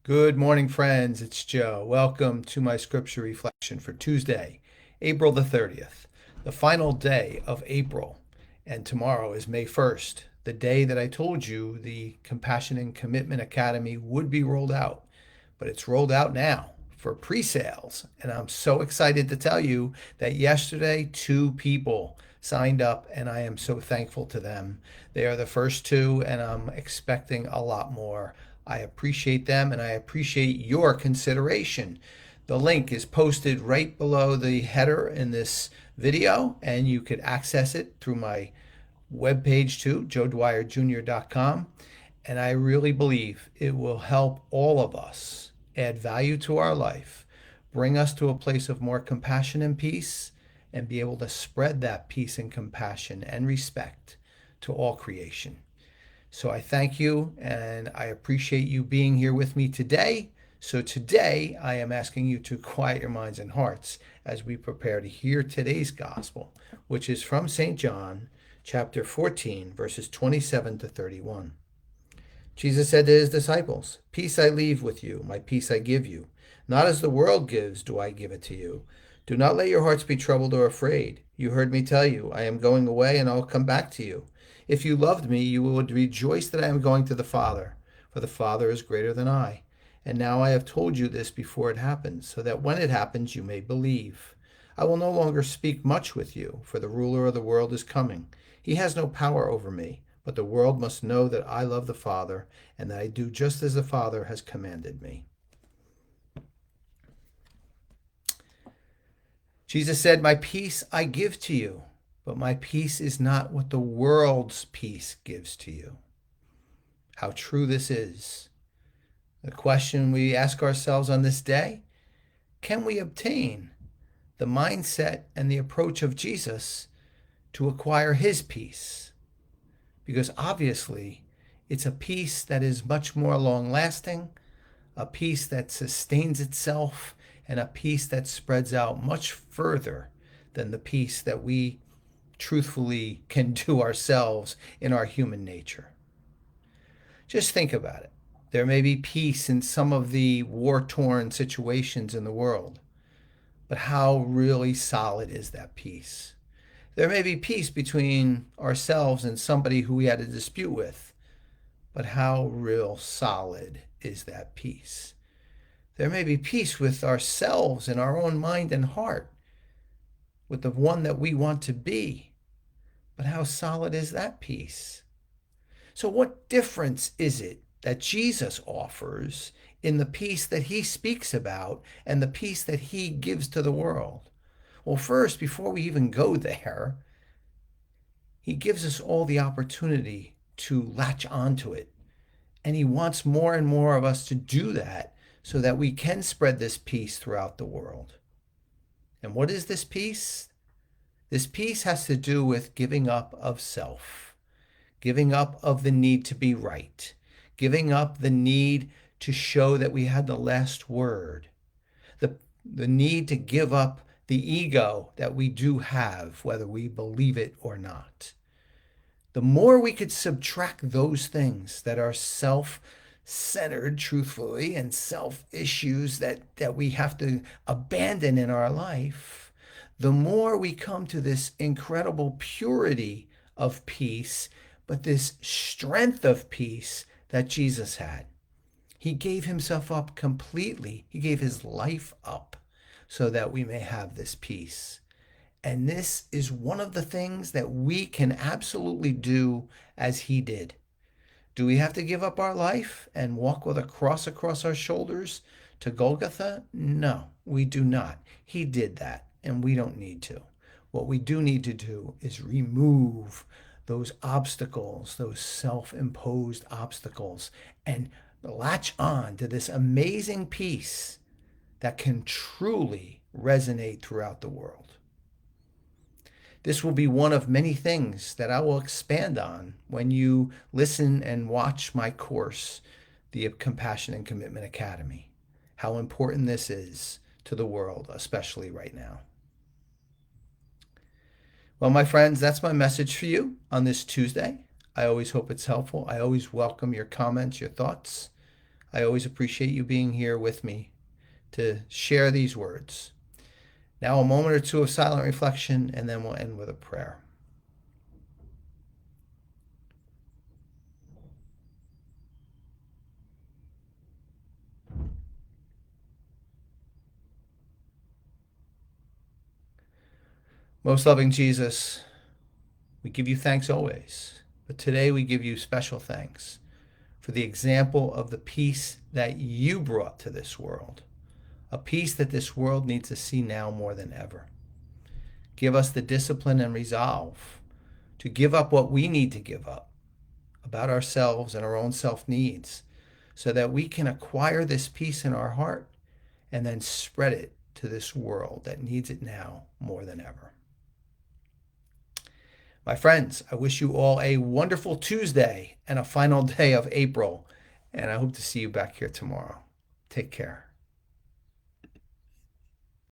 Good morning, friends. It's Joe. Welcome to my scripture reflection for Tuesday, April the 30th, the final day of April. And tomorrow is May 1st, the day that I told you the Compassion and Commitment Academy would be rolled out. But it's rolled out now for pre-sales. And I'm so excited to tell you that yesterday, 2 people signed up, and I am so thankful to them. They are the first 2, and I'm expecting a lot more. I appreciate them, and I appreciate your consideration. The link is posted right below the header in this video, and you could access it through my webpage too, joedwyerjr.com. And I really believe it will help all of us add value to our life, bring us to a place of more compassion and peace, and be able to spread that peace and compassion and respect to all creation. So I thank you and I appreciate you being here with me today. So today I am asking you to quiet your minds and hearts as we prepare to hear today's gospel, which is from St. John, chapter 14, verses 27 to 31. Jesus said to his disciples, "Peace I leave with you, my peace I give you. Not as the world gives do I give it to you. Do not let your hearts be troubled or afraid. You heard me tell you, I am going away and I'll come back to you. If you loved me, you would rejoice that I am going to the Father, for the Father is greater than I. And now I have told you this before it happens, so that when it happens you may believe. I will no longer speak much with you, for the ruler of the world is coming. He has no power over me, but the world must know that I love the Father, and that I do just as the Father has commanded me." Jesus said, "My peace I give to you, but my peace is not what the world's peace gives to you." How true this is. The question we ask ourselves on this day, can we obtain the mindset and the approach of Jesus to acquire his peace? Because obviously it's a peace that is much more long-lasting, a peace that sustains itself, and a peace that spreads out much further than the peace that we truthfully can do ourselves in our human nature. Just think about it. There may be peace in some of the war-torn situations in the world, but how really solid is that peace? There may be peace between ourselves and somebody who we had a dispute with, but how real solid is that peace? There may be peace with ourselves in our own mind and heart, with the one that we want to be, but how solid is that peace? So what difference is it that Jesus offers in the peace that he speaks about and the peace that he gives to the world? Well, first, before we even go there, he gives us all the opportunity to latch onto it. And he wants more and more of us to do that so that we can spread this peace throughout the world. And what is this peace? This peace has to do with giving up of self, giving up of the need to be right, giving up the need to show that we had the last word, the need to give up the ego that we do have, whether we believe it or not. The more we could subtract those things that are self-centered, truthfully, and self-issues that we have to abandon in our life, the more we come to this incredible purity of peace, but this strength of peace that Jesus had. He gave himself up completely. He gave his life up so that we may have this peace. And this is one of the things that we can absolutely do as he did. Do we have to give up our life and walk with a cross across our shoulders to Golgotha? No, we do not. He did that, and we don't need to. What we do need to do is remove those obstacles, those self-imposed obstacles, and latch on to this amazing peace that can truly resonate throughout the world. This will be one of many things that I will expand on when you listen and watch my course, the Compassion and Commitment Academy. How important this is to the world, especially right now. Well, my friends, that's my message for you on this Tuesday. I always hope it's helpful. I always welcome your comments, your thoughts. I always appreciate you being here with me to share these words. Now, a moment or two of silent reflection, and then we'll end with a prayer. Most loving Jesus, we give you thanks always, but today we give you special thanks for the example of the peace that you brought to this world, a peace that this world needs to see now more than ever. Give us the discipline and resolve to give up what we need to give up about ourselves and our own self-needs so that we can acquire this peace in our heart and then spread it to this world that needs it now more than ever. My friends, I wish you all a wonderful Tuesday and a final day of April, and I hope to see you back here tomorrow. Take care.